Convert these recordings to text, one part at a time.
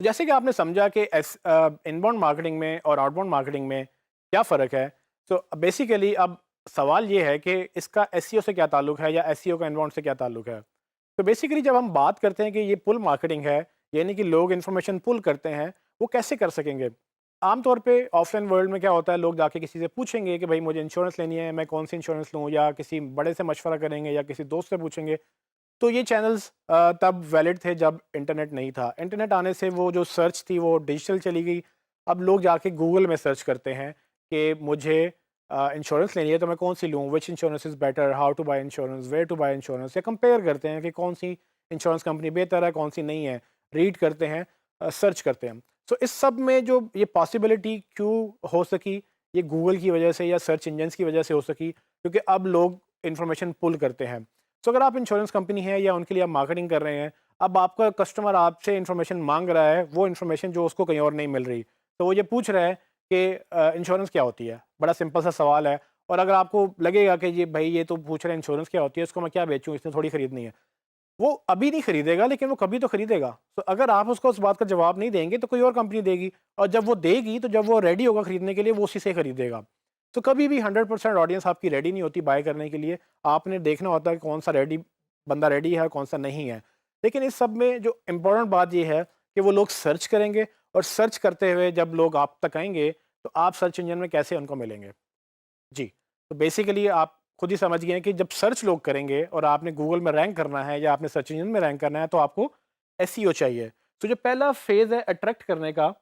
जैसे कि आपने समझा कि इनबाउंड मार्केटिंग में और आउटबाउंड मार्केटिंग में क्या फ़र्क है। सो बेसिकली अब सवाल ये है कि इसका एसईओ से क्या ताल्लुक है या एसईओ का इनबाउंड से क्या ताल्लुक है। तो बेसिकली जब हम बात करते हैं कि ये पुल मार्केटिंग है, यानी कि लोग इन्फॉर्मेशन पुल करते हैं, वो कैसे कर सकेंगे। आमतौर पे ऑफलाइन वर्ल्ड में क्या होता है, लोग जाके किसी से पूछेंगे कि भाई मुझे इंश्योरेंस लेनी है, मैं कौन सी इंश्योरेंस लूँ, या किसी बड़े से मशवरा करेंगे या किसी दोस्त से पूछेंगे। तो ये चैनल्स तब वैलिड थे जब इंटरनेट नहीं था। इंटरनेट आने से वो जो सर्च थी वो डिजिटल चली गई। अब लोग जाके गूगल में सर्च करते हैं कि मुझे इंश्योरेंस लेनी है तो मैं कौन सी लूँ, which insurance is better, how to buy insurance, where to buy insurance, या कंपेयर करते हैं कि कौन सी इंश्योरेंस कंपनी बेहतर है, कौन सी नहीं है। रीड करते हैं, सर्च करते हैं। सो इस सब में जो ये पॉसिबिलिटी क्यों हो सकी, ये गूगल की वजह से या सर्च इंजन्स की वजह से हो सकी, क्योंकि अब लोग इन्फॉर्मेशन पुल करते हैं। सो अगर आप इंश्योरेंस कंपनी है या उनके लिए आप मार्केटिंग कर रहे हैं, अब आपका कस्टमर आपसे इन्फॉर्मेशन मांग रहा है, वो इन्फॉर्मेशन जो उसको कहीं और नहीं मिल रही, तो वो ये पूछ रहा है कि इंश्योरेंस क्या होती है। बड़ा सिंपल सा सवाल है। और अगर आपको लगेगा कि ये भाई ये तो पूछ रहे हैं इंश्योरेंस क्या होती है, इसको मैं क्या बेचूं, इसने थोड़ी खरीदनी है, वो अभी नहीं खरीदेगा लेकिन वो कभी तो खरीदेगा। तो अगर आप उसको उस बात का जवाब नहीं देंगे तो कोई और कंपनी देगी, और जब वो देगी तो जब वो रेडी होगा खरीदने के लिए वो उसी से खरीदेगा। तो कभी भी 100% ऑडियंस आपकी रेडी नहीं होती बाय करने के लिए। आपने देखना होता है कि कौन सा रेडी बंदा रेडी है और कौन सा नहीं है। लेकिन इस सब में जो इम्पोर्टेंट बात ये है कि वो लोग सर्च करेंगे, और सर्च करते हुए जब लोग आप तक आएंगे तो आप सर्च इंजन में कैसे उनको मिलेंगे। जी, तो बेसिकली आप खुद ही समझ गए हैं कि जब सर्च लोग करेंगे और आपने गूगल में रैंक करना है या आपने सर्च इंजन में रैंक करना है तो आपको एसईओ चाहिए। तो जो पहला फेज़ है अट्रैक्ट करने का,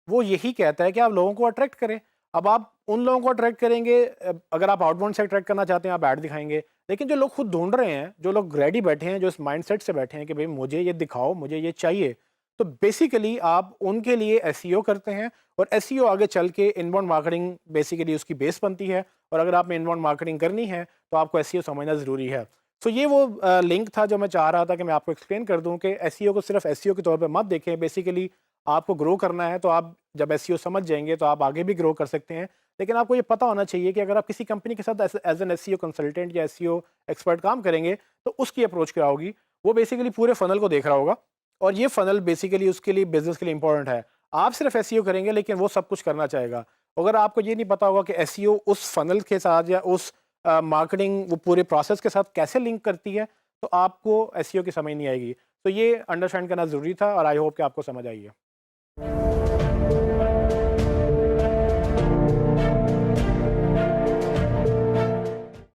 वो यही कहता है कि आप लोगों को अट्रैक्ट करें। अब आप उन लोगों को अट्रैक्ट करेंगे, अगर आप आउटबाउंड से अट्रैक्ट करना चाहते हैं आप ऐड दिखाएँगे। लेकिन जो लोग खुद ढूँढ रहे हैं, जो लोग रेडी बैठे हैं, जो इस माइंडसेट से बैठे हैं कि भई मुझे ये दिखाओ, मुझे ये चाहिए, तो बेसिकली आप उनके लिए एसईओ करते हैं। और एसईओ आगे चल के इनबाउंड मार्केटिंग बेसिकली उसकी बेस बनती है। और अगर आपने इनबाउंड मार्केटिंग करनी है तो आपको एसईओ समझना ज़रूरी है। तो ये वो लिंक था जो मैं चाह रहा था कि मैं आपको एक्सप्लेन कर दूं कि एसईओ को सिर्फ एसईओ के तौर पे मत देखें। बेसिकली आपको ग्रो करना है तो आप जब एसईओ समझ जाएंगे तो आप आगे भी ग्रो कर सकते हैं। लेकिन आपको ये पता होना चाहिए कि अगर आप किसी कंपनी के साथ एज एन एसईओ कंसल्टेंट या एसईओ एक्सपर्ट काम करेंगे तो उसकी अप्रोच क्या होगी। वो बेसिकली पूरे फनल को देख रहा होगा, और ये फनल बेसिकली उसके लिए बिजनेस के लिए इंपॉर्टेंट है। आप सिर्फ एसईओ करेंगे लेकिन वो सब कुछ करना चाहेगा। अगर आपको ये नहीं पता होगा कि एसईओ उस फनल के साथ या उस मार्केटिंग वो पूरे प्रोसेस के साथ कैसे लिंक करती है, तो आपको एसईओ की समझ नहीं आएगी। तो ये अंडरस्टैंड करना ज़रूरी था और आई होप कि आपको समझ आई है।